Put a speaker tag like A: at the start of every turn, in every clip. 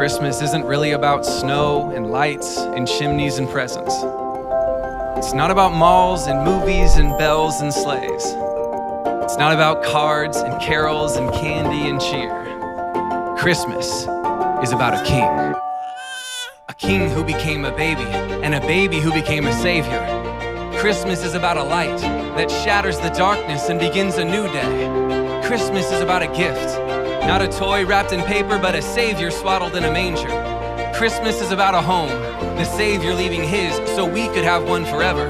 A: Christmas isn't really about snow and lights and chimneys and presents. It's not about malls and movies and bells and sleighs. It's not about cards and carols and candy and cheer. Christmas is about a king. A king who became a baby, and a baby who became a savior. Christmas is about a light that shatters the darkness and begins a new day. Christmas is about a gift, not a toy wrapped in paper, but a savior swaddled in a manger. Christmas is about a home, the savior leaving his so we could have one forever.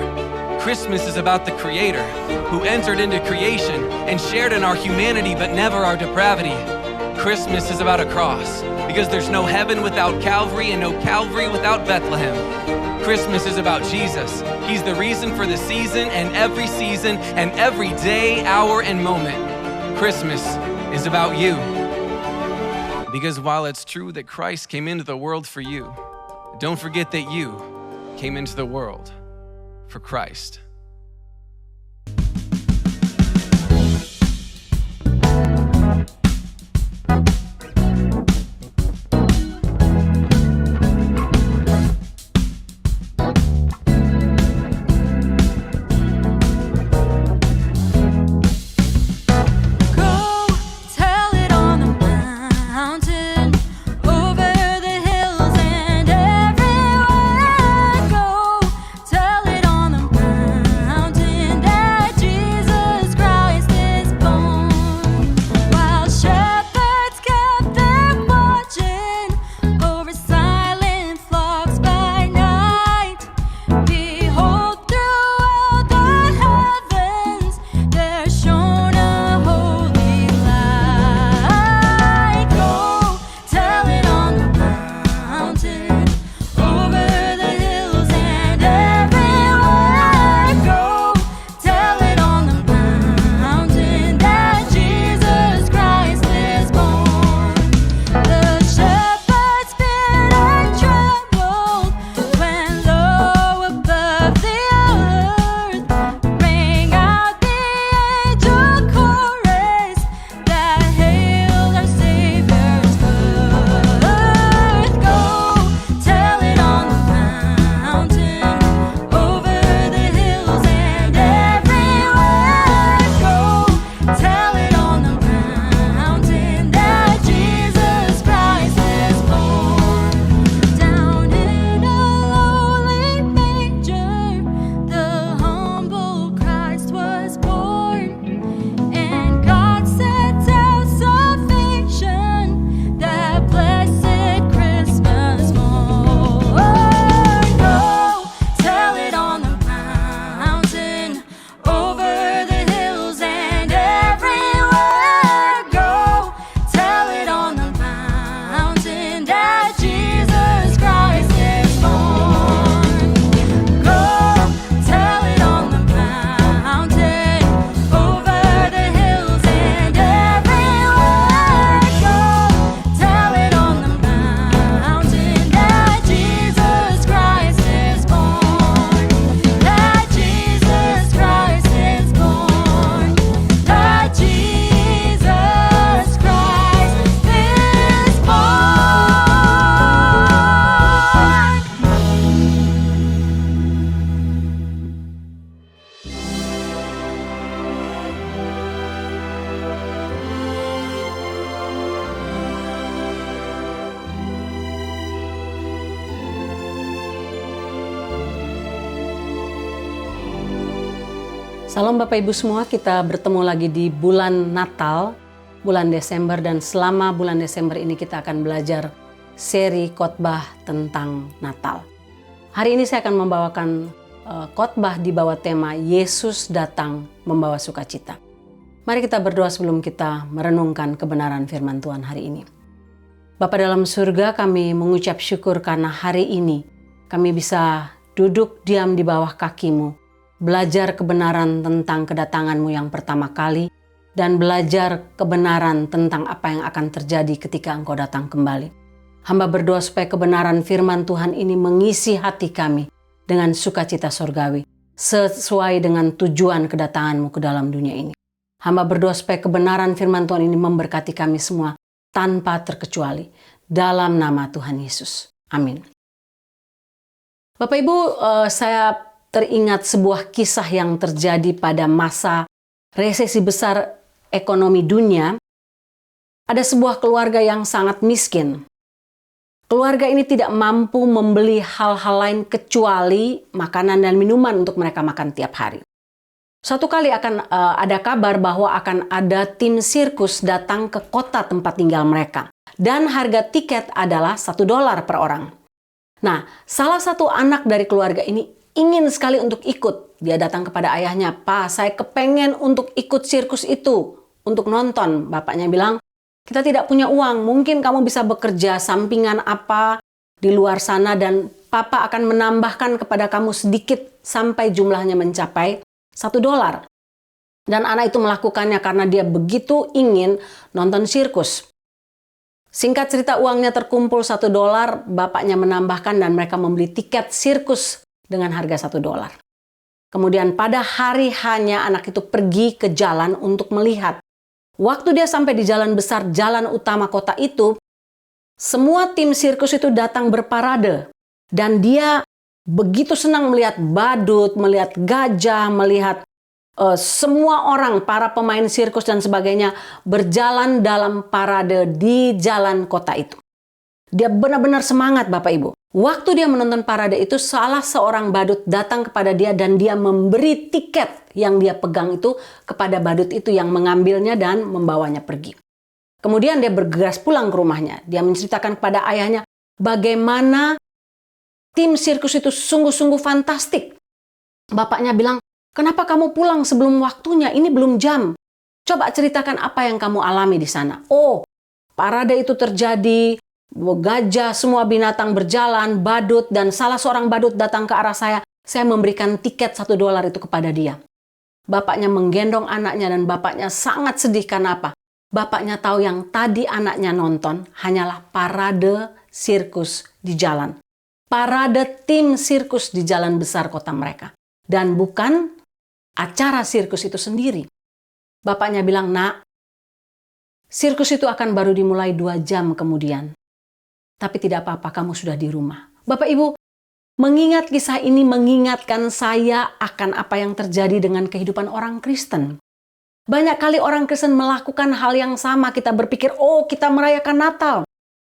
A: Christmas is about the creator who entered into creation and shared in our humanity but never our depravity. Christmas is about a cross, because there's no heaven without Calvary and no Calvary without Bethlehem. Christmas is about Jesus. He's the reason for the season and every day, hour, and moment. Christmas is about you. Because while it's true that Christ came into the world for you, don't forget that you came into the world for Christ.
B: Salam Bapak Ibu semua, kita bertemu lagi di bulan Natal, bulan Desember, dan selama bulan Desember ini kita akan belajar seri khotbah tentang Natal. Hari ini saya akan membawakan khotbah di bawah tema Yesus datang membawa sukacita. Mari kita berdoa sebelum kita merenungkan kebenaran firman Tuhan hari ini. Bapa dalam surga, kami mengucap syukur karena hari ini kami bisa duduk diam di bawah kaki-Mu, belajar kebenaran tentang kedatangan-Mu yang pertama kali, dan belajar kebenaran tentang apa yang akan terjadi ketika Engkau datang kembali. Hamba berdoa supaya kebenaran firman Tuhan ini mengisi hati kami dengan sukacita surgawi, sesuai dengan tujuan kedatangan-Mu ke dalam dunia ini. Hamba berdoa supaya kebenaran firman Tuhan ini memberkati kami semua tanpa terkecuali. dalam nama Tuhan Yesus. Amin. Bapak Ibu, saya teringat sebuah kisah yang terjadi pada masa resesi besar ekonomi dunia. Ada sebuah keluarga yang sangat miskin. Keluarga ini tidak mampu membeli hal-hal lain kecuali makanan dan minuman untuk mereka makan tiap hari. Suatu kali akan ada kabar bahwa akan ada tim sirkus datang ke kota tempat tinggal mereka. Dan harga tiket adalah $1 per orang. Nah, salah satu anak dari keluarga ini ingin sekali untuk ikut. Dia datang kepada ayahnya, "Pak, saya kepengen untuk ikut sirkus itu, untuk nonton." Bapaknya bilang, "Kita tidak punya uang, mungkin kamu bisa bekerja sampingan apa di luar sana dan Papa akan menambahkan kepada kamu sedikit sampai jumlahnya mencapai $1. Dan anak itu melakukannya karena dia begitu ingin nonton sirkus. Singkat cerita, uangnya terkumpul $1, bapaknya menambahkan dan mereka membeli tiket sirkus dengan harga $1. Kemudian pada hari hanya anak itu pergi ke jalan untuk melihat. Waktu dia sampai di jalan besar, jalan utama kota itu, semua tim sirkus itu datang berparade. Dan dia begitu senang melihat badut, melihat gajah, melihat semua orang, para pemain sirkus dan sebagainya berjalan dalam parade di jalan kota itu. Dia benar-benar semangat, Bapak Ibu. Waktu dia menonton parade itu, salah seorang badut datang kepada dia dan dia memberi tiket yang dia pegang itu kepada badut itu yang mengambilnya dan membawanya pergi. Kemudian dia bergegas pulang ke rumahnya. Dia menceritakan kepada ayahnya bagaimana tim sirkus itu sungguh-sungguh fantastik. Bapaknya bilang, "Kenapa kamu pulang sebelum waktunya? Ini belum jam. Coba ceritakan apa yang kamu alami di sana." "Oh, parade itu terjadi, gajah, semua binatang berjalan, badut, dan salah seorang badut datang ke arah saya. Saya memberikan tiket $1 itu kepada dia." Bapaknya menggendong anaknya dan bapaknya sangat sedih karena apa? Bapaknya tahu yang tadi anaknya nonton hanyalah parade sirkus di jalan. Parade tim sirkus di jalan besar kota mereka. Dan bukan acara sirkus itu sendiri. Bapaknya bilang, "Nak, sirkus itu akan baru dimulai 2 jam kemudian. Tapi tidak apa-apa, kamu sudah di rumah." Bapak Ibu, mengingat kisah ini mengingatkan saya akan apa yang terjadi dengan kehidupan orang Kristen. Banyak kali orang Kristen melakukan hal yang sama. Kita berpikir, "Oh, kita merayakan Natal."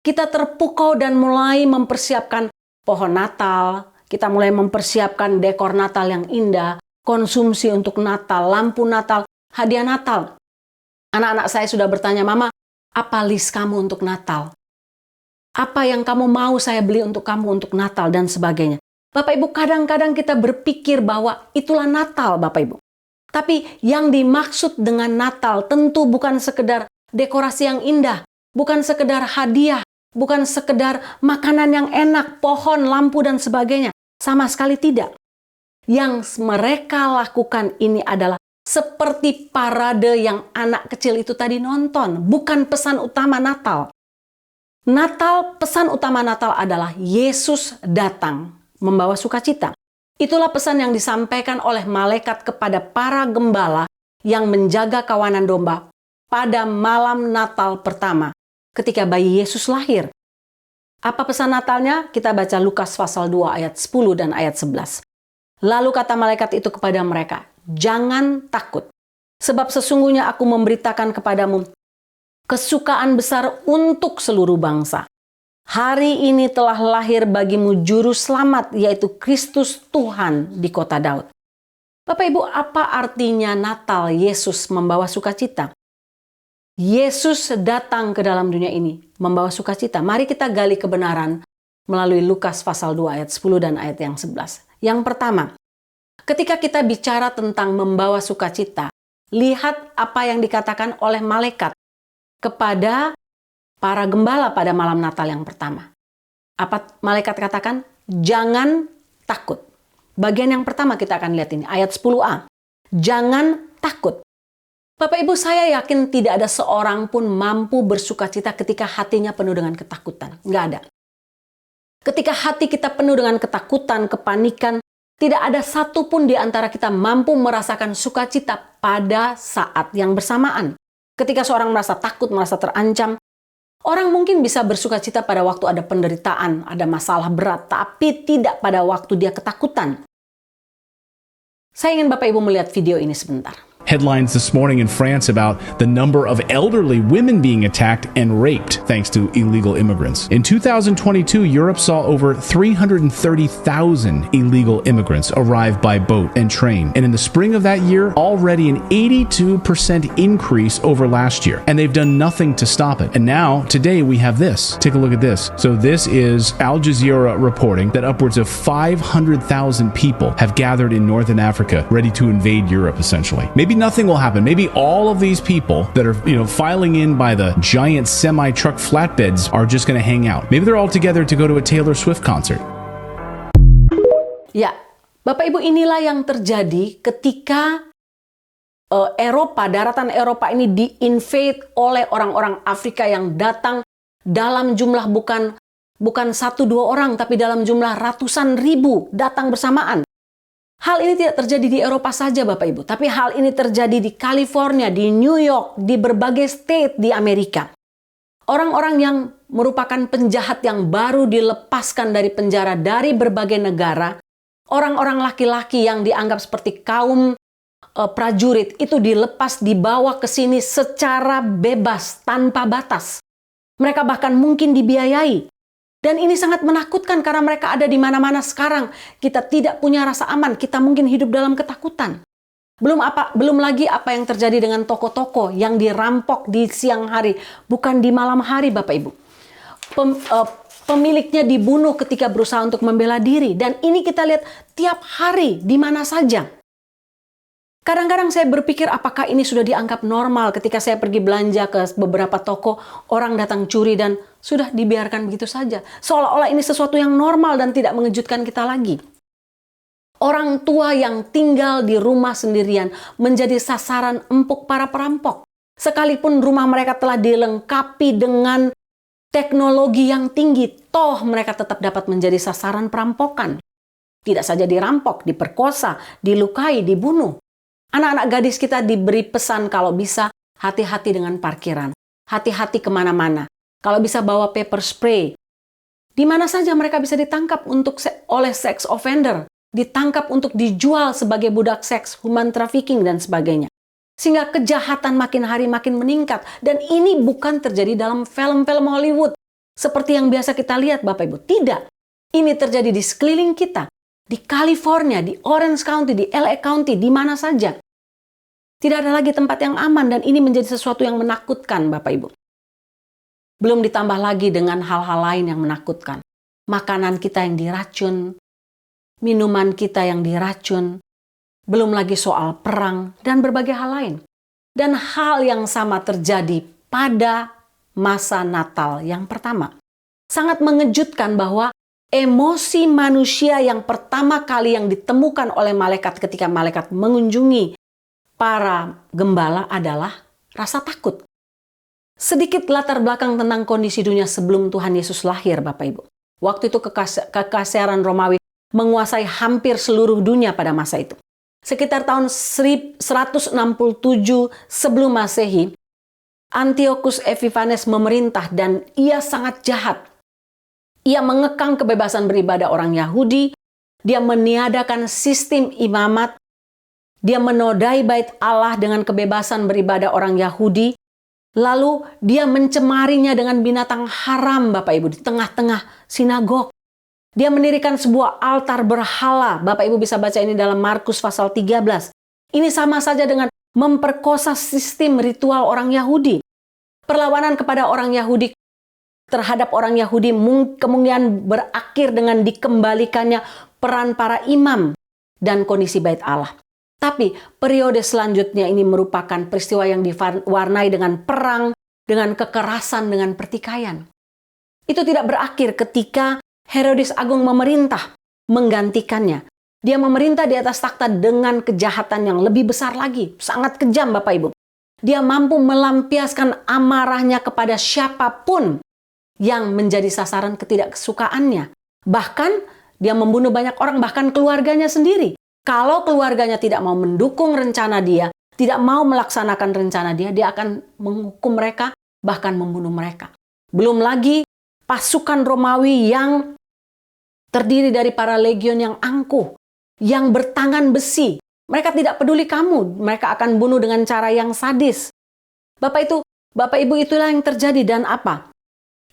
B: Kita terpukau dan mulai mempersiapkan pohon Natal. Kita mulai mempersiapkan dekor Natal yang indah, konsumsi untuk Natal, lampu Natal, hadiah Natal. Anak-anak saya sudah bertanya, "Mama, apa list kamu untuk Natal? Apa yang kamu mau saya beli untuk kamu untuk Natal?" dan sebagainya. Bapak Ibu, kadang-kadang kita berpikir bahwa itulah Natal, Bapak Ibu. Tapi yang dimaksud dengan Natal tentu bukan sekedar dekorasi yang indah, bukan sekedar hadiah, bukan sekedar makanan yang enak, pohon, lampu, dan sebagainya. Sama sekali tidak. Yang mereka lakukan ini adalah seperti parade yang anak kecil itu tadi nonton. Bukan pesan utama Natal. Pesan utama Natal adalah Yesus datang membawa sukacita. Itulah pesan yang disampaikan oleh malaikat kepada para gembala yang menjaga kawanan domba pada malam Natal pertama ketika bayi Yesus lahir. Apa pesan Natalnya? Kita baca Lukas pasal 2 ayat 10 dan ayat 11. Lalu kata malaikat itu kepada mereka, "Jangan takut, sebab sesungguhnya aku memberitakan kepadamu kesukaan besar untuk seluruh bangsa. Hari ini telah lahir bagimu juru selamat, yaitu Kristus Tuhan di kota Daud." Bapak Ibu, apa artinya Natal Yesus membawa sukacita? Yesus datang ke dalam dunia ini membawa sukacita. Mari kita gali kebenaran melalui Lukas pasal 2 ayat 10 dan ayat yang 11. Yang pertama, ketika kita bicara tentang membawa sukacita, lihat apa yang dikatakan oleh malaikat kepada para gembala pada malam Natal yang pertama. Apa malaikat katakan? Jangan takut. Bagian yang pertama kita akan lihat ini, ayat 10a. Jangan takut. Bapak Ibu, saya yakin tidak ada seorang pun mampu bersukacita ketika hatinya penuh dengan ketakutan. Nggak ada. Ketika hati kita penuh dengan ketakutan, kepanikan, tidak ada satupun di antara kita mampu merasakan sukacita pada saat yang bersamaan. Ketika seorang merasa takut, merasa terancam, Orang mungkin bisa bersukacita pada waktu ada penderitaan, ada masalah berat, tapi tidak pada waktu dia ketakutan. Saya ingin Bapak Ibu melihat video ini sebentar.
C: Headlines this morning in France about the number of elderly women being attacked and raped thanks to illegal immigrants. In 2022, Europe saw over 330,000 illegal immigrants arrive by boat and train. And in the spring of that year, already an 82% increase over last year. And they've done nothing to stop it. And now, today, we have this. Take a look at this. So this is Al Jazeera reporting that upwards of 500,000 people have gathered in Northern Africa ready to invade Europe, essentially. Maybe nothing will happen. Maybe all of these people that are, filing in by the giant semi-truck flatbeds are just going to hang out. Maybe they're all together to go to a Taylor Swift concert.
B: Ya, Bapak Ibu, inilah yang terjadi ketika daratan Eropa ini di-invade oleh orang-orang Afrika yang datang dalam jumlah bukan 1-2 orang, tapi dalam jumlah ratusan ribu datang bersamaan. Hal ini tidak terjadi di Eropa saja Bapak Ibu, tapi hal ini terjadi di California, di New York, di berbagai state di Amerika. Orang-orang yang merupakan penjahat yang baru dilepaskan dari penjara dari berbagai negara, orang-orang laki-laki yang dianggap seperti kaum prajurit itu dilepas, dibawa ke sini secara bebas, tanpa batas. Mereka bahkan mungkin dibiayai. Dan ini sangat menakutkan karena mereka ada di mana-mana sekarang. Kita tidak punya rasa aman, kita mungkin hidup dalam ketakutan. Belum lagi apa yang terjadi dengan toko-toko yang dirampok di siang hari, bukan di malam hari Bapak Ibu. Pemiliknya dibunuh ketika berusaha untuk membela diri. Dan ini kita lihat tiap hari di mana saja. Kadang-kadang saya berpikir apakah ini sudah dianggap normal ketika saya pergi belanja ke beberapa toko, orang datang curi dan sudah dibiarkan begitu saja. Seolah-olah ini sesuatu yang normal dan tidak mengejutkan kita lagi. Orang tua yang tinggal di rumah sendirian menjadi sasaran empuk para perampok. Sekalipun rumah mereka telah dilengkapi dengan teknologi yang tinggi, toh mereka tetap dapat menjadi sasaran perampokan. Tidak saja dirampok, diperkosa, dilukai, dibunuh. Anak-anak gadis kita diberi pesan kalau bisa hati-hati dengan parkiran. Hati-hati kemana-mana. Kalau bisa bawa pepper spray. Di mana saja mereka bisa ditangkap oleh sex offender. Ditangkap untuk dijual sebagai budak seks, human trafficking, dan sebagainya. Sehingga kejahatan makin hari makin meningkat. Dan ini bukan terjadi dalam film-film Hollywood. Seperti yang biasa kita lihat Bapak Ibu. Tidak. Ini terjadi di sekeliling kita. Di California, di Orange County, di LA County, di mana saja. Tidak ada lagi tempat yang aman dan ini menjadi sesuatu yang menakutkan Bapak Ibu. Belum ditambah lagi dengan hal-hal lain yang menakutkan. Makanan kita yang diracun, minuman kita yang diracun, belum lagi soal perang dan berbagai hal lain. Dan hal yang sama terjadi pada masa Natal yang pertama. Sangat mengejutkan bahwa emosi manusia yang pertama kali yang ditemukan oleh malaikat ketika malaikat mengunjungi para gembala adalah rasa takut. Sedikit latar belakang tentang kondisi dunia sebelum Tuhan Yesus lahir, Bapak Ibu. Waktu itu kekaisaran Romawi menguasai hampir seluruh dunia pada masa itu. Sekitar tahun 167 sebelum Masehi, Antiochus Epiphanes memerintah dan ia sangat jahat. Ia mengekang kebebasan beribadah orang Yahudi, dia meniadakan sistem imamat, dia menodai bait Allah dengan kebebasan beribadah orang Yahudi, lalu dia mencemarinya dengan binatang haram Bapak Ibu di tengah-tengah sinagog. Dia mendirikan sebuah altar berhala, Bapak Ibu bisa baca ini dalam Markus pasal 13. Ini sama saja dengan memperkosa sistem ritual orang Yahudi. Perlawanan kepada orang Yahudi terhadap orang Yahudi kemungkinan berakhir dengan dikembalikannya peran para imam dan kondisi bait Allah. Tapi periode selanjutnya ini merupakan peristiwa yang diwarnai dengan perang, dengan kekerasan, dengan pertikaian. Itu tidak berakhir ketika Herodes Agung memerintah menggantikannya. Dia memerintah di atas takhta dengan kejahatan yang lebih besar lagi. Sangat kejam Bapak Ibu. Dia mampu melampiaskan amarahnya kepada siapapun yang menjadi sasaran ketidaksukaannya. Bahkan dia membunuh banyak orang, bahkan keluarganya sendiri. Kalau keluarganya tidak mau mendukung rencana dia, tidak mau melaksanakan rencana dia, dia akan menghukum mereka, bahkan membunuh mereka. Belum lagi pasukan Romawi yang terdiri dari para legion yang angkuh, yang bertangan besi. Mereka tidak peduli kamu, mereka akan bunuh dengan cara yang sadis. Bapak Ibu, itulah yang terjadi. Dan apa?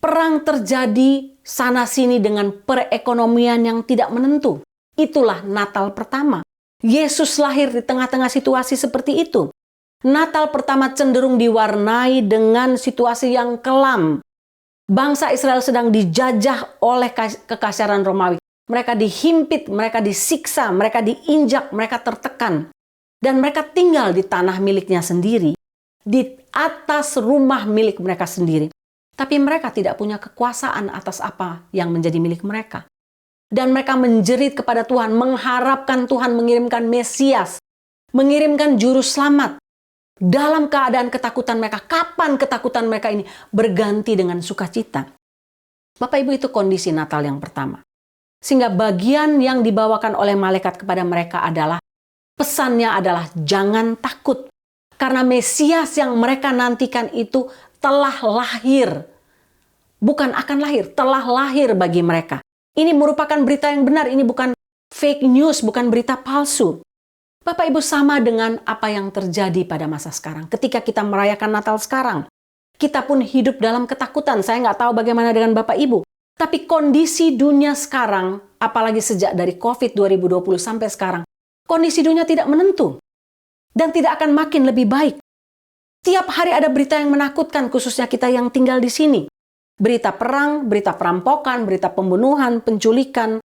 B: Perang terjadi sana-sini dengan perekonomian yang tidak menentu. Itulah Natal pertama. Yesus lahir di tengah-tengah situasi seperti itu. Natal pertama cenderung diwarnai dengan situasi yang kelam. Bangsa Israel sedang dijajah oleh kekasaran Romawi. Mereka dihimpit, mereka disiksa, mereka diinjak, mereka tertekan. Dan mereka tinggal di tanah miliknya sendiri, di atas rumah milik mereka sendiri. Tapi mereka tidak punya kekuasaan atas apa yang menjadi milik mereka. Dan mereka menjerit kepada Tuhan, mengharapkan Tuhan mengirimkan Mesias, mengirimkan juru selamat. Dalam keadaan ketakutan mereka, kapan ketakutan mereka ini berganti dengan sukacita? Bapak Ibu, itu kondisi Natal yang pertama. Sehingga bagian yang dibawakan oleh malaikat kepada mereka adalah, pesannya adalah jangan takut. Karena Mesias yang mereka nantikan itu telah lahir. Bukan akan lahir, telah lahir bagi mereka. Ini merupakan berita yang benar, ini bukan fake news, bukan berita palsu. Bapak Ibu, sama dengan apa yang terjadi pada masa sekarang. Ketika kita merayakan Natal sekarang, kita pun hidup dalam ketakutan. Saya nggak tahu bagaimana dengan Bapak Ibu. Tapi kondisi dunia sekarang, apalagi sejak dari COVID 2020 sampai sekarang, kondisi dunia tidak menentu. Dan tidak akan makin lebih baik. Tiap hari ada berita yang menakutkan, khususnya kita yang tinggal di sini. Berita perang, berita perampokan, berita pembunuhan, penculikan,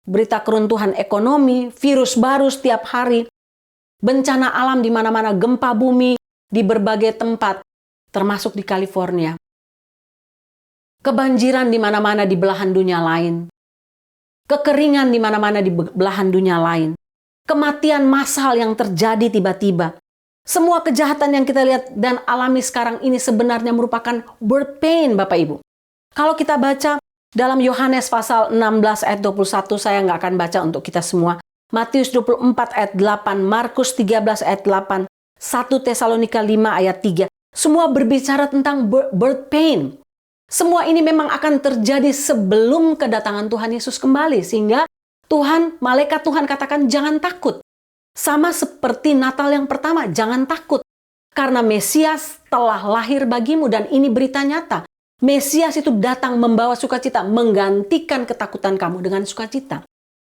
B: berita keruntuhan ekonomi, virus baru setiap hari, bencana alam di mana-mana, gempa bumi di berbagai tempat, termasuk di California. Kebanjiran di mana-mana di belahan dunia lain. Kekeringan di mana-mana di belahan dunia lain. Kematian massal yang terjadi tiba-tiba. Semua kejahatan yang kita lihat dan alami sekarang ini sebenarnya merupakan birth pain, Bapak Ibu. Kalau kita baca dalam Yohanes pasal 16 ayat 21, saya nggak akan baca untuk kita semua. Matius 24 ayat 8, Markus 13 ayat 8, 1 Tesalonika 5 ayat 3. Semua berbicara tentang birth pain. Semua ini memang akan terjadi sebelum kedatangan Tuhan Yesus kembali. Sehingga malaikat Tuhan katakan jangan takut. Sama seperti Natal yang pertama, jangan takut. Karena Mesias telah lahir bagimu dan ini berita nyata. Mesias itu datang membawa sukacita, menggantikan ketakutan kamu dengan sukacita.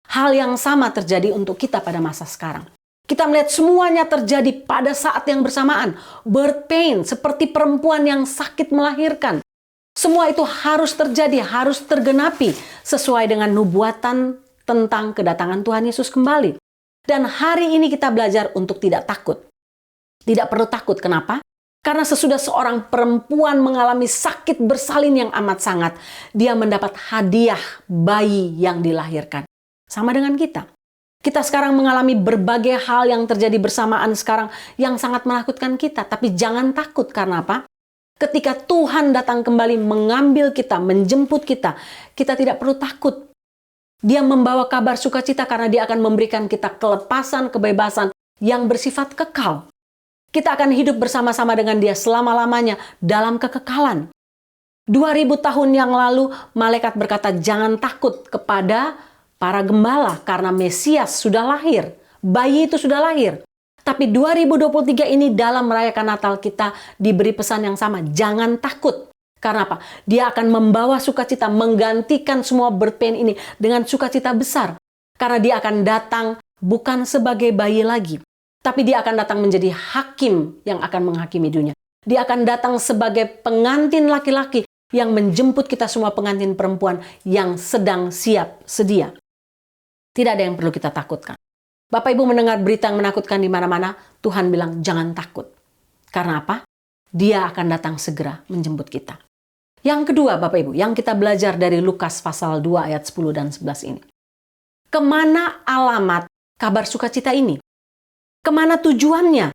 B: Hal yang sama terjadi untuk kita pada masa sekarang. Kita melihat semuanya terjadi pada saat yang bersamaan. Birth pain, seperti perempuan yang sakit melahirkan. Semua itu harus terjadi, harus tergenapi sesuai dengan nubuatan tentang kedatangan Tuhan Yesus kembali. Dan hari ini kita belajar untuk tidak takut. Tidak perlu takut, kenapa? Karena sesudah seorang perempuan mengalami sakit bersalin yang amat sangat, dia mendapat hadiah bayi yang dilahirkan. Sama dengan kita. Kita sekarang mengalami berbagai hal yang terjadi bersamaan sekarang yang sangat menakutkan kita. Tapi jangan takut, karena apa? Ketika Tuhan datang kembali mengambil kita, menjemput kita, kita tidak perlu takut. Dia membawa kabar sukacita karena dia akan memberikan kita kelepasan, kebebasan yang bersifat kekal. Kita akan hidup bersama-sama dengan dia selama-lamanya dalam kekekalan. 2000 tahun yang lalu, malaikat berkata, jangan takut kepada para gembala karena Mesias sudah lahir. Bayi itu sudah lahir. Tapi 2023 ini dalam merayakan Natal kita diberi pesan yang sama. Jangan takut. Karena apa? Dia akan membawa sukacita, menggantikan semua birth pain ini dengan sukacita besar. Karena dia akan datang bukan sebagai bayi lagi. Tapi dia akan datang menjadi hakim yang akan menghakimi dunia. Dia akan datang sebagai pengantin laki-laki yang menjemput kita semua pengantin perempuan yang sedang siap sedia. Tidak ada yang perlu kita takutkan. Bapak Ibu mendengar berita yang menakutkan di mana-mana, Tuhan bilang jangan takut. Karena apa? Dia akan datang segera menjemput kita. Yang kedua, Bapak Ibu, yang kita belajar dari Lukas pasal 2 ayat 10 dan 11 ini. Kemana alamat kabar sukacita ini? Kemana tujuannya?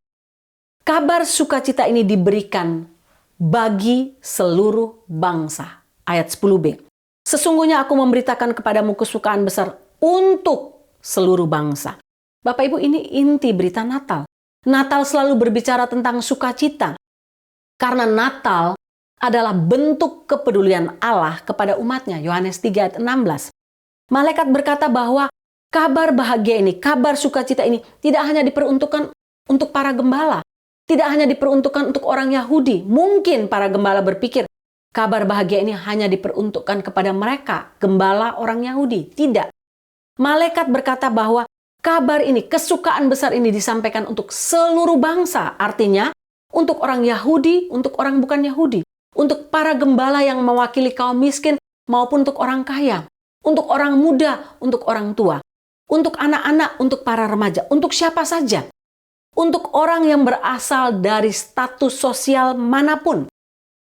B: Kabar sukacita ini diberikan bagi seluruh bangsa. Ayat 10b. Sesungguhnya aku memberitakan kepadamu kesukaan besar untuk seluruh bangsa. Bapak Ibu, ini inti berita Natal. Natal selalu berbicara tentang sukacita. Karena Natal adalah bentuk kepedulian Allah kepada umatnya. Yohanes 3 ayat 16. Malaikat berkata bahwa kabar bahagia ini, kabar sukacita ini tidak hanya diperuntukkan untuk para gembala. Tidak hanya diperuntukkan untuk orang Yahudi. Mungkin para gembala berpikir kabar bahagia ini hanya diperuntukkan kepada mereka, gembala orang Yahudi. Tidak. Malaikat berkata bahwa kabar ini, kesukaan besar ini disampaikan untuk seluruh bangsa. Artinya, untuk orang Yahudi, untuk orang bukan Yahudi. Untuk para gembala yang mewakili kaum miskin maupun untuk orang kaya. Untuk orang muda, untuk orang tua. Untuk anak-anak, untuk para remaja. Untuk siapa saja. Untuk orang yang berasal dari status sosial manapun.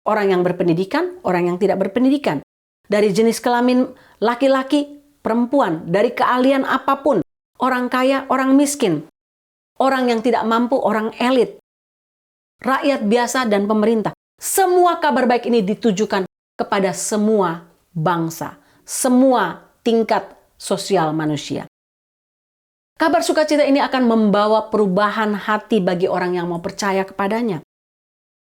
B: Orang yang berpendidikan, orang yang tidak berpendidikan. Dari jenis kelamin laki-laki, perempuan. Dari keahlian apapun. Orang kaya, orang miskin. Orang yang tidak mampu, orang elit. Rakyat biasa dan pemerintah. Semua kabar baik ini ditujukan kepada semua bangsa. Semua tingkat sosial manusia. Kabar sukacita ini akan membawa perubahan hati bagi orang yang mau percaya kepadanya.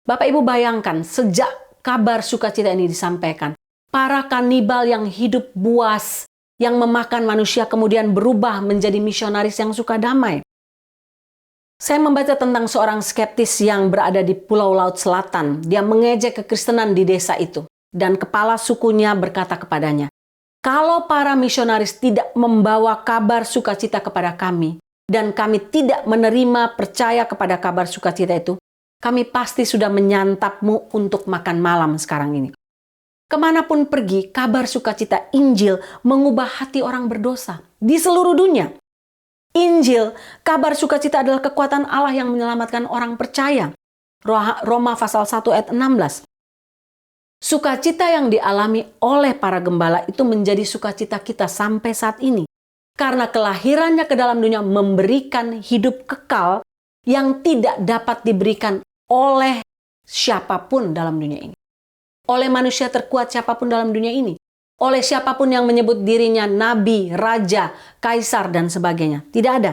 B: Bapak Ibu bayangkan, sejak kabar sukacita ini disampaikan, para kanibal yang hidup buas, yang memakan manusia kemudian berubah menjadi misionaris yang suka damai. Saya membaca tentang seorang skeptis yang berada di Pulau Laut Selatan. Dia mengejek kekristenan di desa itu. Dan kepala sukunya berkata kepadanya, kalau para misionaris tidak membawa kabar sukacita kepada kami, dan kami tidak menerima percaya kepada kabar sukacita itu, kami pasti sudah menyantapmu untuk makan malam sekarang ini. Kemanapun pergi, kabar sukacita Injil mengubah hati orang berdosa di seluruh dunia. Injil, kabar sukacita adalah kekuatan Allah yang menyelamatkan orang percaya. Roma pasal 1 ayat 16. Sukacita yang dialami oleh para gembala itu menjadi sukacita kita sampai saat ini. Karena kelahirannya ke dalam dunia memberikan hidup kekal yang tidak dapat diberikan oleh siapapun dalam dunia ini. Oleh manusia terkuat siapapun dalam dunia ini. Oleh siapapun yang menyebut dirinya nabi, raja, kaisar, dan sebagainya. Tidak ada.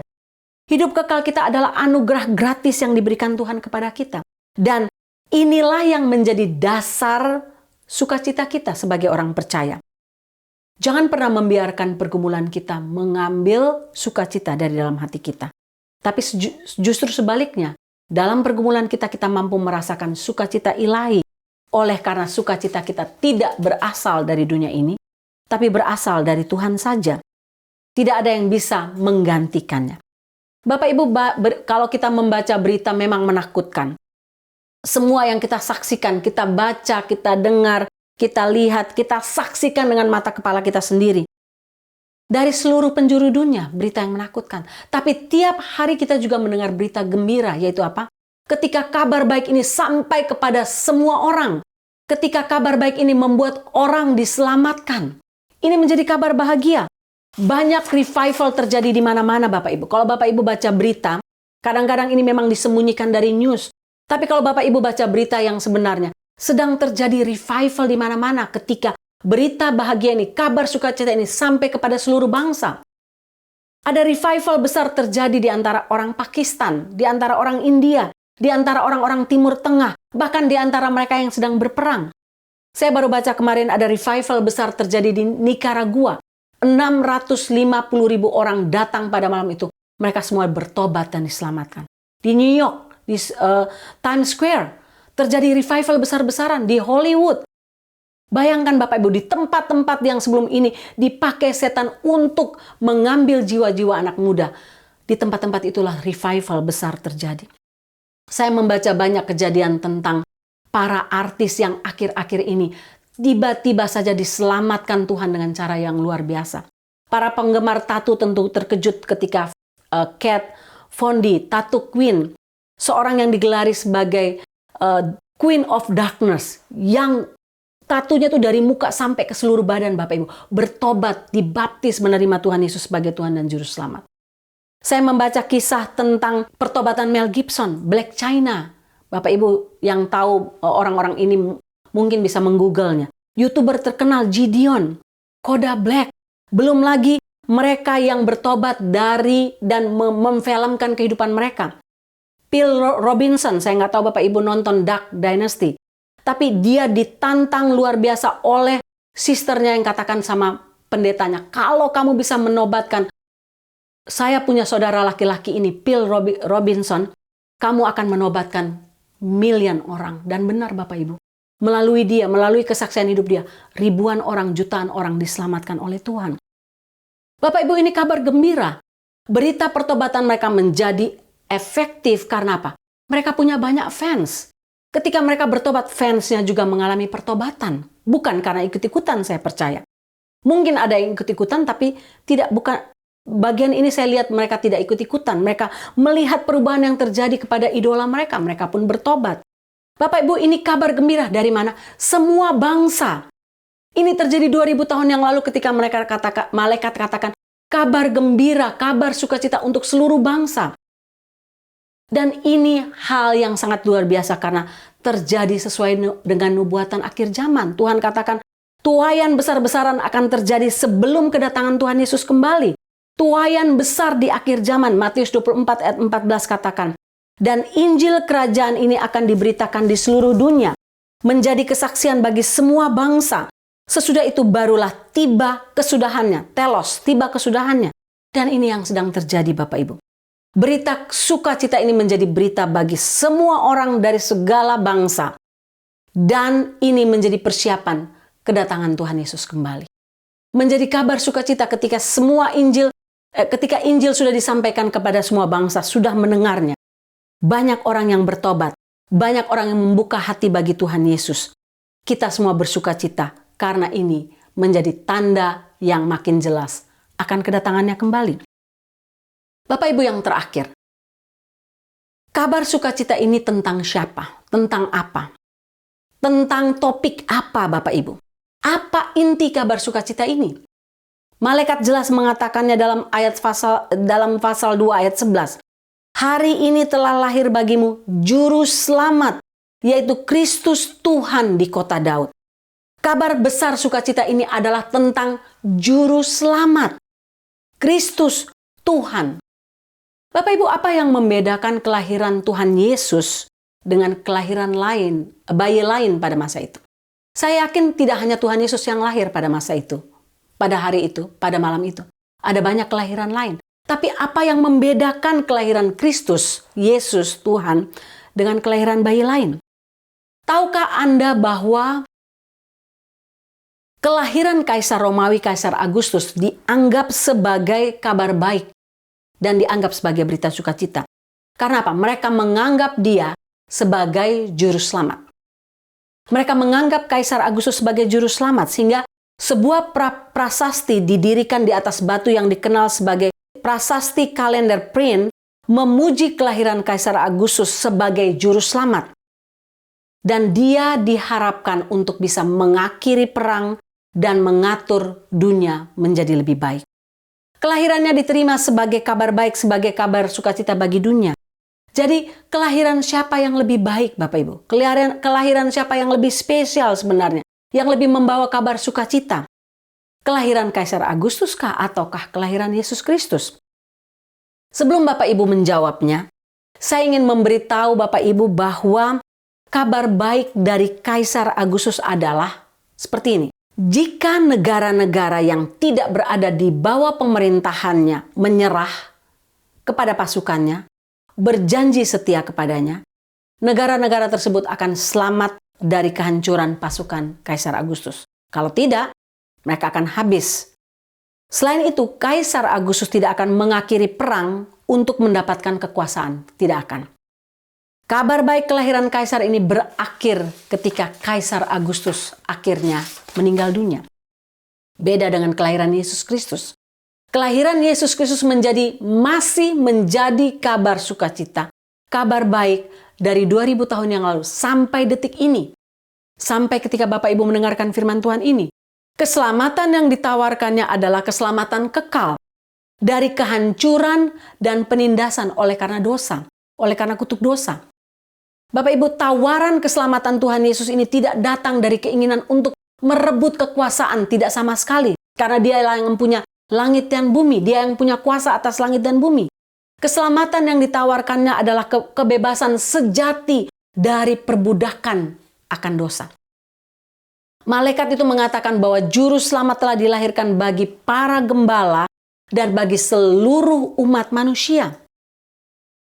B: Hidup kekal kita adalah anugerah gratis yang diberikan Tuhan kepada kita. Dan inilah yang menjadi dasar sukacita kita sebagai orang percaya. Jangan pernah membiarkan pergumulan kita mengambil sukacita dari dalam hati kita. Tapi justru sebaliknya, dalam pergumulan kita mampu merasakan sukacita ilahi. Oleh karena sukacita kita tidak berasal dari dunia ini, tapi berasal dari Tuhan saja. Tidak ada yang bisa menggantikannya. Bapak Ibu, kalau kita membaca berita memang menakutkan. Semua yang kita saksikan, kita baca, kita dengar, kita lihat, kita saksikan dengan mata kepala kita sendiri. Dari seluruh penjuru dunia, berita yang menakutkan. Tapi tiap hari kita juga mendengar berita gembira, yaitu apa? Ketika kabar baik ini sampai kepada semua orang. Ketika kabar baik ini membuat orang diselamatkan. Ini menjadi kabar bahagia. Banyak revival terjadi di mana-mana Bapak Ibu. Kalau Bapak Ibu baca berita, kadang-kadang ini memang disembunyikan dari news. Tapi kalau Bapak Ibu baca berita yang sebenarnya, sedang terjadi revival di mana-mana ketika berita bahagia ini, kabar sukacita ini sampai kepada seluruh bangsa. Ada revival besar terjadi di antara orang Pakistan, di antara orang India, di antara orang-orang Timur Tengah, bahkan di antara mereka yang sedang berperang. Saya baru baca kemarin ada revival besar terjadi di Nicaragua. 650.000 orang datang pada malam itu. Mereka semua bertobat dan diselamatkan. Di New York, di Times Square, terjadi revival besar-besaran. Di Hollywood. Bayangkan Bapak Ibu, di tempat-tempat yang sebelum ini dipakai setan untuk mengambil jiwa-jiwa anak muda. Di tempat-tempat itulah revival besar terjadi. Saya membaca banyak kejadian tentang para artis yang akhir-akhir ini tiba-tiba saja diselamatkan Tuhan dengan cara yang luar biasa. Para penggemar tato tentu terkejut ketika Kat Von D, Tattoo Queen, seorang yang digelari sebagai Queen of Darkness, yang tatunya tuh dari muka sampai ke seluruh badan Bapak Ibu, bertobat, dibaptis, menerima Tuhan Yesus sebagai Tuhan dan Juru Selamat. Saya membaca kisah tentang pertobatan Mel Gibson, Black China. Bapak Ibu yang tahu orang-orang ini mungkin bisa menggoogle-nya. YouTuber terkenal Gideon, Koda Black. Belum lagi mereka yang bertobat dari dan memfilmkan kehidupan mereka. Phil Robinson, saya nggak tahu Bapak Ibu nonton Duck Dynasty. Tapi dia ditantang luar biasa oleh sisternya yang katakan sama pendetanya, kalau kamu bisa menobatkan, saya punya saudara laki-laki ini, Phil Robinson, kamu akan menobatkan milian orang. Dan benar Bapak Ibu, melalui dia, melalui kesaksian hidup dia, ribuan orang, jutaan orang diselamatkan oleh Tuhan. Bapak Ibu, ini kabar gembira. Berita pertobatan mereka menjadi efektif karena apa? Mereka punya banyak fans. Ketika mereka bertobat, fansnya juga mengalami pertobatan. Bukan karena ikut-ikutan, saya percaya. Mungkin ada yang ikut-ikutan, tapi bukan bagian ini saya lihat mereka tidak ikut-ikutan. Mereka melihat perubahan yang terjadi kepada idola mereka. Mereka pun bertobat. Bapak Ibu, ini kabar gembira dari mana? Semua bangsa. Ini terjadi 2000 tahun yang lalu ketika malaikat katakan, kabar gembira, kabar sukacita untuk seluruh bangsa. Dan ini hal yang sangat luar biasa karena terjadi sesuai dengan nubuatan akhir zaman. Tuhan katakan, tuaian besar-besaran akan terjadi sebelum kedatangan Tuhan Yesus kembali. Tuaian besar di akhir zaman, Matius 24 ayat 14 katakan. Dan Injil kerajaan ini akan diberitakan di seluruh dunia, menjadi kesaksian bagi semua bangsa. Sesudah itu barulah tiba kesudahannya, telos, tiba kesudahannya. Dan ini yang sedang terjadi Bapak Ibu. Berita sukacita ini menjadi berita bagi semua orang dari segala bangsa. Dan ini menjadi persiapan kedatangan Tuhan Yesus kembali. Menjadi kabar sukacita ketika ketika Injil sudah disampaikan kepada semua bangsa, sudah mendengarnya. Banyak orang yang bertobat, banyak orang yang membuka hati bagi Tuhan Yesus. Kita semua bersukacita karena ini menjadi tanda yang makin jelas akan kedatangannya kembali. Bapak Ibu yang terakhir, kabar sukacita ini tentang siapa? Tentang apa? Tentang topik apa Bapak Ibu? Apa inti kabar sukacita ini? Malaikat jelas mengatakannya dalam pasal 2 ayat 11. Hari ini telah lahir bagimu juru selamat, yaitu Kristus Tuhan di kota Daud. Kabar besar sukacita ini adalah tentang juru selamat, Kristus Tuhan. Bapak Ibu, apa yang membedakan kelahiran Tuhan Yesus dengan kelahiran bayi lain pada masa itu? Saya yakin tidak hanya Tuhan Yesus yang lahir pada masa itu, pada hari itu, pada malam itu. Ada banyak kelahiran lain. Tapi apa yang membedakan kelahiran Kristus, Yesus, Tuhan, dengan kelahiran bayi lain? Tahukah Anda bahwa kelahiran Kaisar Romawi, Kaisar Agustus, dianggap sebagai kabar baik dan dianggap sebagai berita sukacita? Karena apa? Mereka menganggap dia sebagai juru selamat. Mereka menganggap Kaisar Agustus sebagai juru selamat, sehingga sebuah prasasti didirikan di atas batu yang dikenal sebagai prasasti kalender print, memuji kelahiran Kaisar Agustus sebagai juru selamat. Dan dia diharapkan untuk bisa mengakhiri perang dan mengatur dunia menjadi lebih baik. Kelahirannya diterima sebagai kabar baik, sebagai kabar sukacita bagi dunia. Jadi kelahiran siapa yang lebih baik Bapak Ibu? Kelahiran siapa yang lebih spesial sebenarnya? Yang lebih membawa kabar sukacita? Kelahiran Kaisar Agustus kah ataukah kelahiran Yesus Kristus? Sebelum Bapak Ibu menjawabnya, saya ingin memberitahu Bapak Ibu bahwa kabar baik dari Kaisar Agustus adalah seperti ini. Jika negara-negara yang tidak berada di bawah pemerintahannya menyerah kepada pasukannya, berjanji setia kepadanya, negara-negara tersebut akan selamat dari kehancuran pasukan Kaisar Agustus. Kalau tidak, mereka akan habis. Selain itu, Kaisar Agustus tidak akan mengakhiri perang untuk mendapatkan kekuasaan. Tidak akan. Kabar baik kelahiran Kaisar ini berakhir ketika Kaisar Agustus akhirnya meninggal dunia. Beda dengan kelahiran Yesus Kristus. Kelahiran Yesus Kristus masih menjadi kabar sukacita, kabar baik dari 2000 tahun yang lalu sampai detik ini. Sampai ketika Bapak Ibu mendengarkan firman Tuhan ini. Keselamatan yang ditawarkannya adalah keselamatan kekal dari kehancuran dan penindasan oleh karena dosa, oleh karena kutuk dosa. Bapak Ibu, tawaran keselamatan Tuhan Yesus ini tidak datang dari keinginan untuk merebut kekuasaan, tidak sama sekali. Karena dia yang punya langit dan bumi, dia yang punya kuasa atas langit dan bumi. Keselamatan yang ditawarkannya adalah kebebasan sejati dari perbudakan akan dosa. Malaikat itu mengatakan bahwa juru selamat telah dilahirkan bagi para gembala dan bagi seluruh umat manusia.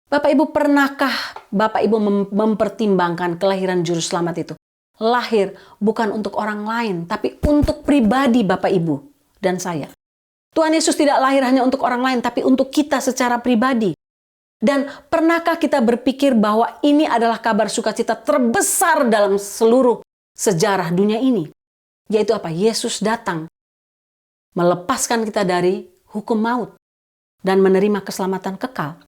B: Bapak Ibu, pernahkah Bapak Ibu mempertimbangkan kelahiran juru selamat itu? Lahir bukan untuk orang lain, tapi untuk pribadi Bapak Ibu dan saya. Tuhan Yesus tidak lahir hanya untuk orang lain, tapi untuk kita secara pribadi. Dan pernahkah kita berpikir bahwa ini adalah kabar sukacita terbesar dalam seluruh sejarah dunia ini? Yaitu apa? Yesus datang melepaskan kita dari hukum maut dan menerima keselamatan kekal.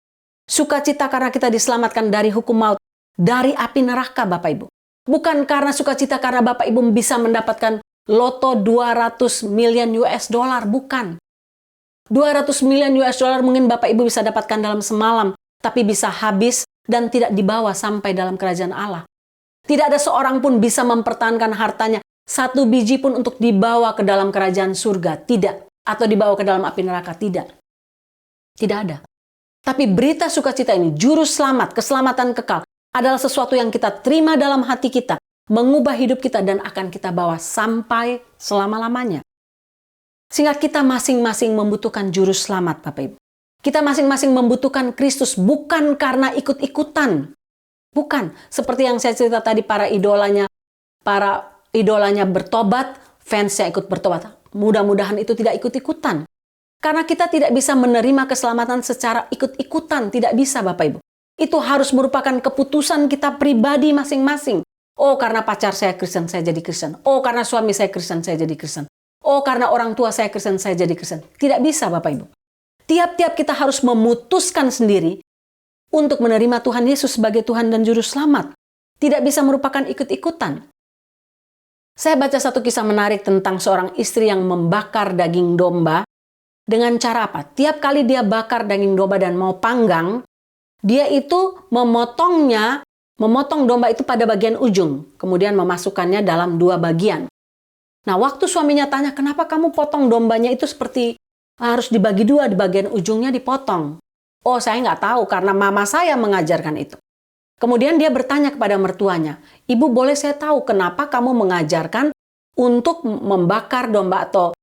B: Sukacita karena kita diselamatkan dari hukum maut, dari api neraka Bapak Ibu. Bukan karena sukacita karena Bapak Ibu bisa mendapatkan loto 200 million US dollar, bukan. 200 million US dollar mungkin Bapak Ibu bisa dapatkan dalam semalam, tapi bisa habis dan tidak dibawa sampai dalam kerajaan Allah. Tidak ada seorang pun bisa mempertahankan hartanya, satu biji pun untuk dibawa ke dalam kerajaan surga, tidak. Atau dibawa ke dalam api neraka, tidak. Tidak ada. Tapi berita sukacita ini, juru selamat, keselamatan kekal, adalah sesuatu yang kita terima dalam hati kita, mengubah hidup kita dan akan kita bawa sampai selama-lamanya. Sehingga kita masing-masing membutuhkan juru selamat, Bapak Ibu. Kita masing-masing membutuhkan Kristus bukan karena ikut-ikutan. Bukan. Seperti yang saya cerita tadi, para idolanya bertobat, fansnya ikut bertobat. Mudah-mudahan itu tidak ikut-ikutan. Karena kita tidak bisa menerima keselamatan secara ikut-ikutan. Tidak bisa, Bapak Ibu. Itu harus merupakan keputusan kita pribadi masing-masing. Oh, karena pacar saya Kristen, saya jadi Kristen. Oh, karena suami saya Kristen, saya jadi Kristen. Oh, karena orang tua saya Kristen, saya jadi Kristen. Tidak bisa, Bapak Ibu. Tiap-tiap kita harus memutuskan sendiri untuk menerima Tuhan Yesus sebagai Tuhan dan Juru Selamat. Tidak bisa merupakan ikut-ikutan. Saya baca satu kisah menarik tentang seorang istri yang membakar daging domba. Dengan cara apa? Tiap kali dia bakar daging domba dan mau panggang, dia itu memotong domba itu pada bagian ujung, kemudian memasukkannya dalam dua bagian. Nah, waktu suaminya tanya, kenapa kamu potong dombanya itu seperti harus dibagi dua, di bagian ujungnya dipotong? Oh, saya nggak tahu karena mama saya mengajarkan itu. Kemudian dia bertanya kepada mertuanya, Ibu boleh saya tahu kenapa kamu mengajarkan untuk membakar domba atau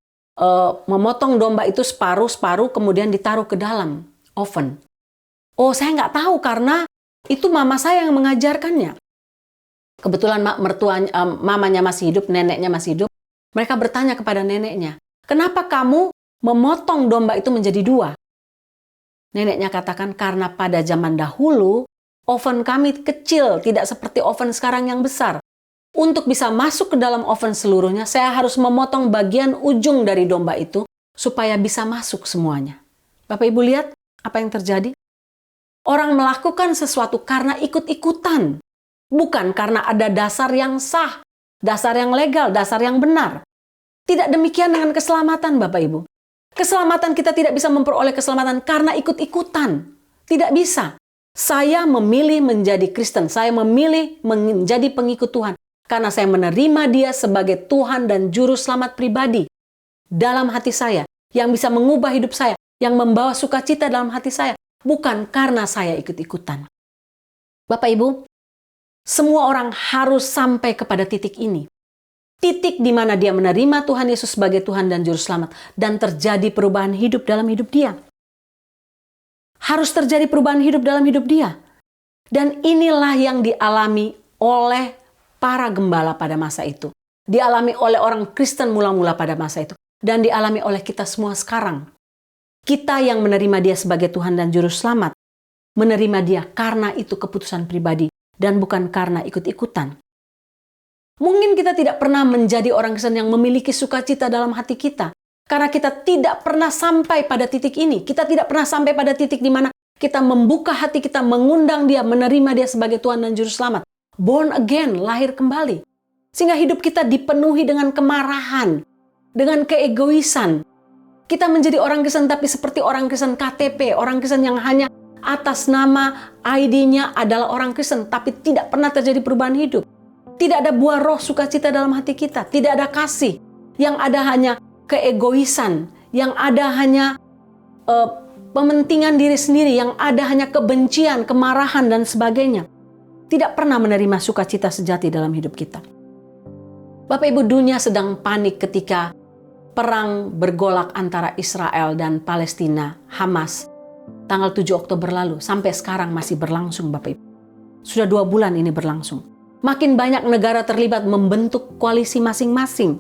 B: memotong domba itu separuh-separuh kemudian ditaruh ke dalam oven? Oh, saya nggak tahu karena itu mama saya yang mengajarkannya. Kebetulan mamanya masih hidup, neneknya masih hidup. Mereka bertanya kepada neneknya, kenapa kamu memotong domba itu menjadi dua? Neneknya katakan, karena pada zaman dahulu, oven kami kecil, tidak seperti oven sekarang yang besar. Untuk bisa masuk ke dalam oven seluruhnya, saya harus memotong bagian ujung dari domba itu, supaya bisa masuk semuanya. Bapak Ibu lihat apa yang terjadi? Orang melakukan sesuatu karena ikut-ikutan. Bukan karena ada dasar yang sah, dasar yang legal, dasar yang benar. Tidak demikian dengan keselamatan, Bapak Ibu. Keselamatan kita tidak bisa memperoleh keselamatan karena ikut-ikutan. Tidak bisa. Saya memilih menjadi Kristen, saya memilih menjadi pengikut Tuhan. Karena saya menerima Dia sebagai Tuhan dan Juru Selamat pribadi dalam hati saya, yang bisa mengubah hidup saya, yang membawa sukacita dalam hati saya, bukan karena saya ikut-ikutan. Bapak Ibu, semua orang harus sampai kepada titik ini. Titik di mana dia menerima Tuhan Yesus sebagai Tuhan dan Juru Selamat, dan terjadi perubahan hidup dalam hidup dia. Harus terjadi perubahan hidup dalam hidup dia. Dan inilah yang dialami oleh para gembala pada masa itu. Dialami oleh orang Kristen mula-mula pada masa itu. Dan dialami oleh kita semua sekarang. Kita yang menerima Dia sebagai Tuhan dan Juru Selamat, menerima Dia karena itu keputusan pribadi dan bukan karena ikut-ikutan. Mungkin kita tidak pernah menjadi orang Kristen yang memiliki sukacita dalam hati kita. Karena kita tidak pernah sampai pada titik ini. Kita tidak pernah sampai pada titik di mana kita membuka hati kita, mengundang Dia, menerima Dia sebagai Tuhan dan Juru Selamat. Born again, lahir kembali. Sehingga hidup kita dipenuhi dengan kemarahan, dengan keegoisan. Kita menjadi orang Kristen tapi seperti orang Kristen KTP, orang Kristen yang hanya atas nama ID-nya adalah orang Kristen, tapi tidak pernah terjadi perubahan hidup. Tidak ada buah roh sukacita dalam hati kita, tidak ada kasih. Yang ada hanya keegoisan, yang ada hanya pementingan diri sendiri, yang ada hanya kebencian, kemarahan, dan sebagainya. tidak pernah menerima sukacita sejati dalam hidup kita. Bapak Ibu, dunia sedang panik ketika perang bergolak antara Israel dan Palestina, Hamas, tanggal 7 Oktober lalu, sampai sekarang masih berlangsung Bapak Ibu. Sudah 2 bulan ini berlangsung. Makin banyak negara terlibat membentuk koalisi masing-masing.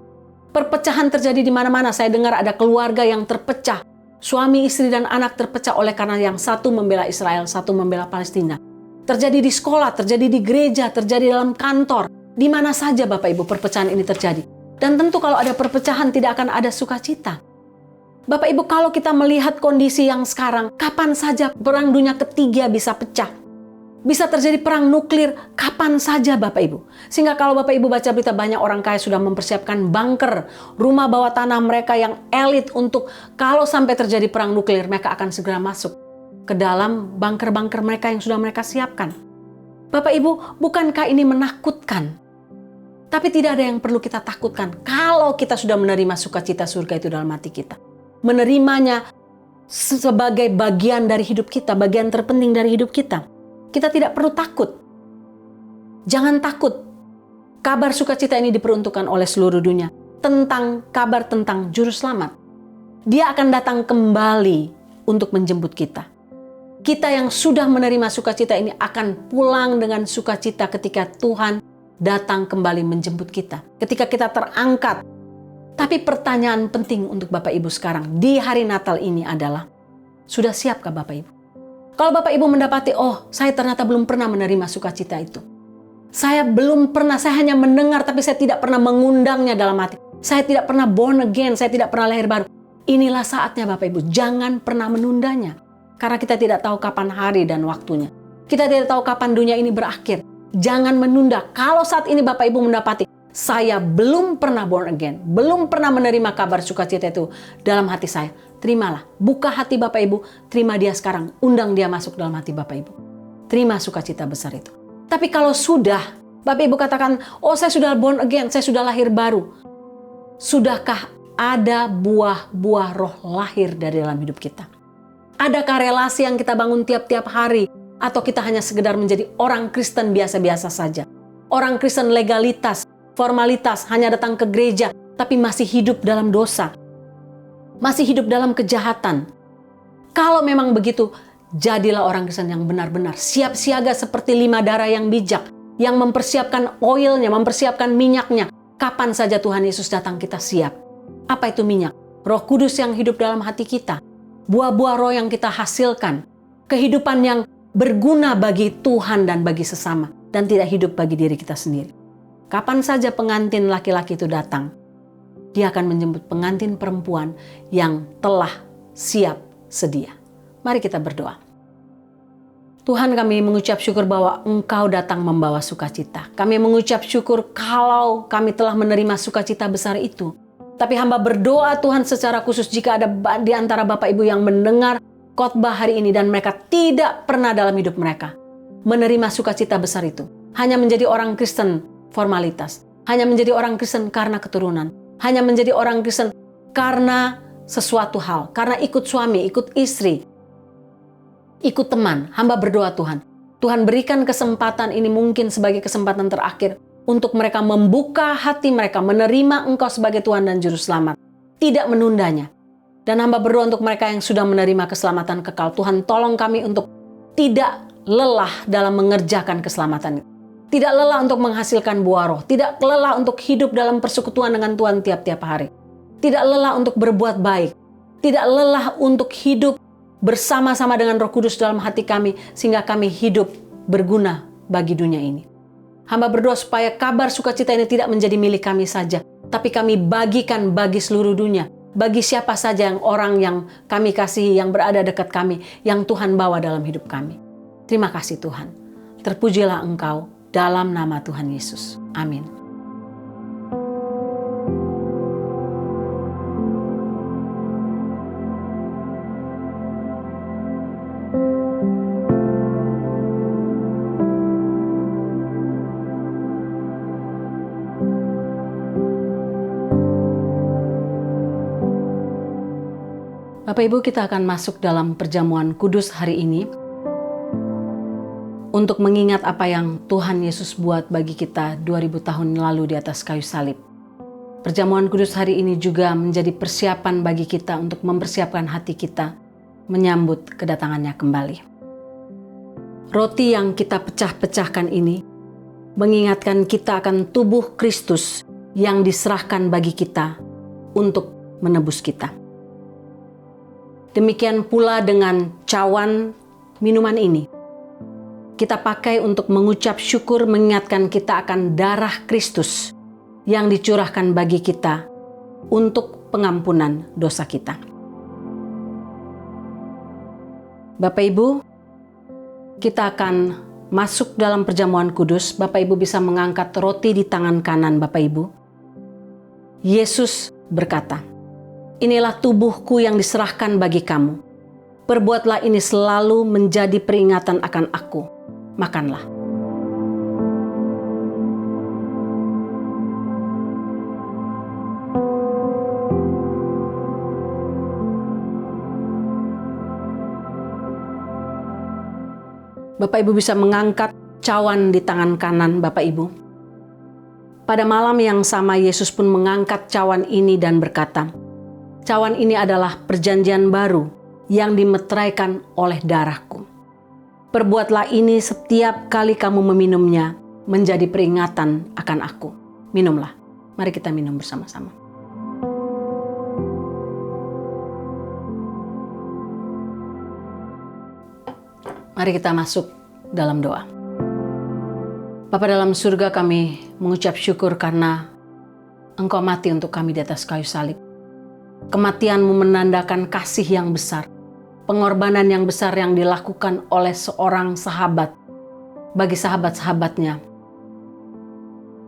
B: Perpecahan terjadi di mana-mana. Saya dengar ada keluarga yang terpecah. Suami, istri, dan anak terpecah oleh karena yang satu membela Israel, satu membela Palestina. Terjadi di sekolah, terjadi di gereja, terjadi dalam kantor. Di mana saja Bapak Ibu perpecahan ini terjadi. Dan tentu kalau ada perpecahan tidak akan ada sukacita. Bapak Ibu, kalau kita melihat kondisi yang sekarang, kapan saja perang dunia ketiga bisa pecah. Bisa terjadi perang nuklir kapan saja Bapak Ibu. Sehingga kalau Bapak Ibu baca berita, banyak orang kaya sudah mempersiapkan bunker, rumah bawah tanah mereka yang elit untuk kalau sampai terjadi perang nuklir, mereka akan segera masuk ke dalam bunker-bunker mereka yang sudah mereka siapkan. Bapak Ibu, bukankah ini menakutkan? Tapi tidak ada yang perlu kita takutkan kalau kita sudah menerima sukacita surga itu dalam hati kita. Menerimanya sebagai bagian dari hidup kita, bagian terpenting dari hidup kita. Kita tidak perlu takut. Jangan takut. Kabar sukacita ini diperuntukkan oleh seluruh dunia. Kabar tentang juru selamat. Dia akan datang kembali untuk menjemput kita. Kita yang sudah menerima sukacita ini akan pulang dengan sukacita ketika Tuhan datang kembali menjemput kita. Ketika kita terangkat. Tapi pertanyaan penting untuk Bapak Ibu sekarang di hari Natal ini adalah, sudah siapkah Bapak Ibu? Kalau Bapak Ibu mendapati, oh saya ternyata belum pernah menerima sukacita itu. Saya belum pernah, saya hanya mendengar tapi saya tidak pernah mengundangnya dalam hati. Saya tidak pernah born again, saya tidak pernah lahir baru. Inilah saatnya Bapak Ibu, jangan pernah menundanya. Karena kita tidak tahu kapan hari dan waktunya. Kita tidak tahu kapan dunia ini berakhir. Jangan menunda. Kalau saat ini Bapak Ibu mendapati, saya belum pernah born again, belum pernah menerima kabar sukacita itu dalam hati saya. Terimalah, buka hati Bapak Ibu, terima dia sekarang, undang dia masuk dalam hati Bapak Ibu. Terima sukacita besar itu. Tapi kalau sudah, Bapak Ibu katakan, oh saya sudah born again, saya sudah lahir baru. Sudahkah ada buah-buah roh lahir dari dalam hidup kita? Adakah relasi yang kita bangun tiap-tiap hari? Atau kita hanya sekedar menjadi orang Kristen biasa-biasa saja. Orang Kristen legalitas, formalitas, hanya datang ke gereja, tapi masih hidup dalam dosa. Masih hidup dalam kejahatan. Kalau memang begitu, jadilah orang Kristen yang benar-benar siap siaga seperti 5 darah yang bijak, yang mempersiapkan oilnya, mempersiapkan minyaknya. Kapan saja Tuhan Yesus datang, kita siap. Apa itu minyak? Roh Kudus yang hidup dalam hati kita. Buah-buah roh yang kita hasilkan. Kehidupan yang berguna bagi Tuhan dan bagi sesama, dan tidak hidup bagi diri kita sendiri. Kapan saja pengantin laki-laki itu datang, dia akan menjemput pengantin perempuan yang telah siap sedia. Mari kita berdoa. Tuhan, kami mengucap syukur bahwa Engkau datang membawa sukacita. Kami mengucap syukur kalau kami telah menerima sukacita besar itu. Tapi hamba berdoa Tuhan secara khusus jika ada di antara Bapak Ibu yang mendengar khotbah hari ini dan mereka tidak pernah dalam hidup mereka menerima sukacita besar itu. Hanya menjadi orang Kristen formalitas. Hanya menjadi orang Kristen karena keturunan. Hanya menjadi orang Kristen karena sesuatu hal. Karena ikut suami, ikut istri, ikut teman. Hamba berdoa Tuhan. Tuhan berikan kesempatan ini mungkin sebagai kesempatan terakhir untuk mereka membuka hati mereka, menerima Engkau sebagai Tuhan dan Juru Selamat. Tidak menundanya. Dan hamba berdoa untuk mereka yang sudah menerima keselamatan kekal. Tuhan tolong kami untuk tidak lelah dalam mengerjakan keselamatan itu. Tidak lelah untuk menghasilkan buah roh. Tidak lelah untuk hidup dalam persekutuan dengan Tuhan tiap-tiap hari. Tidak lelah untuk berbuat baik. Tidak lelah untuk hidup bersama-sama dengan Roh Kudus dalam hati kami. Sehingga kami hidup berguna bagi dunia ini. Hamba berdoa supaya kabar sukacita ini tidak menjadi milik kami saja. Tapi kami bagikan bagi seluruh dunia. Bagi siapa saja yang orang yang kami kasihi, yang berada dekat kami, yang Tuhan bawa dalam hidup kami. Terima kasih Tuhan. Terpujilah Engkau dalam nama Tuhan Yesus. Amin. Bapak Ibu, kita akan masuk dalam perjamuan kudus hari ini. untuk mengingat apa yang Tuhan Yesus buat bagi kita 2000 tahun lalu di atas kayu salib. Perjamuan kudus hari ini juga menjadi persiapan bagi kita untuk mempersiapkan hati kita menyambut kedatangannya kembali. Roti yang kita pecah-pecahkan ini mengingatkan kita akan tubuh Kristus yang diserahkan bagi kita untuk menebus kita. Demikian pula dengan cawan minuman ini. Kita pakai untuk mengucap syukur, mengingatkan kita akan darah Kristus yang dicurahkan bagi kita untuk pengampunan dosa kita. Bapak Ibu, kita akan masuk dalam perjamuan kudus. Bapak Ibu bisa mengangkat roti di tangan kanan Bapak Ibu. Yesus berkata, "Inilah tubuhku yang diserahkan bagi kamu. Perbuatlah ini selalu menjadi peringatan akan aku. Makanlah." Bapak Ibu bisa mengangkat cawan di tangan kanan Bapak Ibu. Pada malam yang sama Yesus pun mengangkat cawan ini dan berkata, "Cawan ini adalah perjanjian baru yang dimeteraikan oleh darahku. Perbuatlah ini setiap kali kamu meminumnya menjadi peringatan akan aku." Minumlah. Mari kita minum bersama-sama. Mari kita masuk dalam doa. Bapa dalam surga, kami mengucap syukur karena Engkau mati untuk kami di atas kayu salib. Kematian-Mu menandakan kasih yang besar, pengorbanan yang besar yang dilakukan oleh seorang sahabat bagi sahabat-sahabatnya.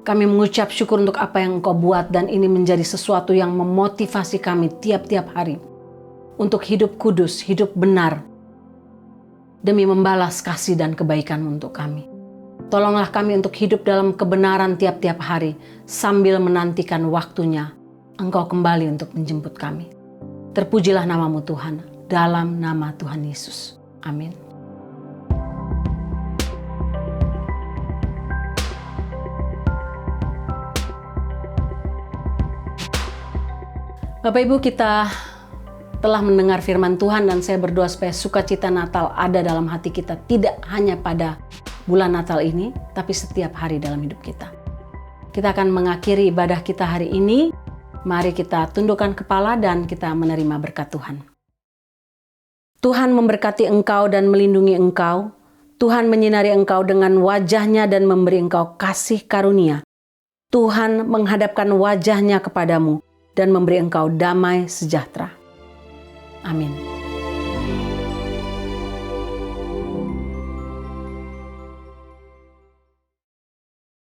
B: Kami mengucap syukur untuk apa yang Engkau buat, dan ini menjadi sesuatu yang memotivasi kami tiap-tiap hari untuk hidup kudus, hidup benar, demi membalas kasih dan kebaikan untuk kami. Tolonglah kami untuk hidup dalam kebenaran tiap-tiap hari sambil menantikan waktunya Engkau kembali untuk menjemput kami. Terpujilah nama-Mu Tuhan, dalam nama Tuhan Yesus. Amin. Bapak Ibu, kita telah mendengar firman Tuhan, dan saya berdoa supaya sukacita Natal ada dalam hati kita, tidak hanya pada bulan Natal ini, tapi setiap hari dalam hidup kita. Kita akan mengakhiri ibadah kita hari ini. Mari kita tundukkan kepala dan kita menerima berkat Tuhan. Tuhan memberkati engkau dan melindungi engkau. Tuhan menyinari engkau dengan wajah-Nya dan memberi engkau kasih karunia. Tuhan menghadapkan wajah-Nya kepadamu dan memberi engkau damai sejahtera. Amin.